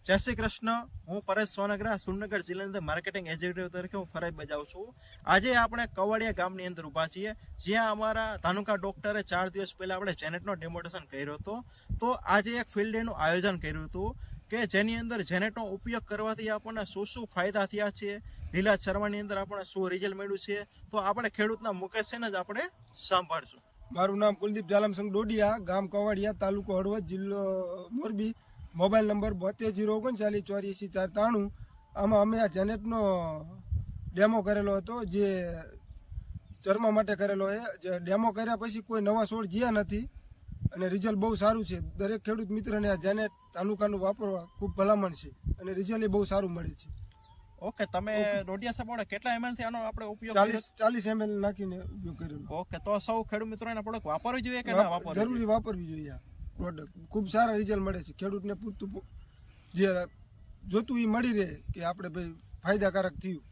જય શ્રી કૃષ્ણ. હું પરેશ સોનગરા, સુરનગર જિલ્લાની અંદર માર્કેટિંગ એક્ઝિક્યુટિવ તરીકે હું ફરજ બજાવું છું. આજે આપણે કવાડિયા ગામની અંદર ઊભા છીએ, જ્યાં અમારા ધાનુકા ડોક્ટરે 4 દિવસ પહેલા આપણે જેનેટનો ડેમોન્સ્ટ્રેશન કર્યો હતો. તો આજે એક ફિલ્ડ ડેનું આયોજન કર્યું હતું કે જેની અંદર જેનેટનો ઉપયોગ કરવાથી આપણને શું ફાયદા થયા છે, લીલા ચરવાની અંદર આપણને શું રિઝલ્ટ મળ્યું છે. તો આપણે ખેડૂતના મુકેશ જ આપણે સાંભળશું. મારું નામ કુલદીપ જાલમસિંહ ડોડિયા, ગામ કવાડિયા, તાલુકો હળવદ, જિલ્લો મોરબી. Mobile number 7209484493. આમાં અમે આ જેનેટનો ડેમો કરેલો હતો, જે ચરમા માટે કરેલો છે. જે ડેમો કર્યા પછી કોઈ નવા છોડ જ્યાં નથી અને રિઝલ્ટ બહુ સારું છે. દરેક ખેડૂત મિત્રને આ જેનેટ તાલુકાનું વાપરવા ખૂબ ભલામણ છે અને રિઝલ્ટ બહુ સારું મળે છે. ઓકે, તમે ડોડિયા સાહેબ કેટલા ml થી આનો આપણે ઉપયોગ 40 ml નાખીને ઉપયોગ કરેલો. ઓકે, તો સૌ ખેડૂત મિત્રોને પ્રોડક્ટ વાપરવી જોઈએ કે ના વાપરવી? જરૂરી વાપરવી જોઈએ. આ પ્રોડક્ટ ખૂબ સારા રિઝલ્ટ મળે છે. ખેડૂતને પૂરતું જે જોતું એ મળી રહે કે આપણે ભાઈ ફાયદાકારક થયું.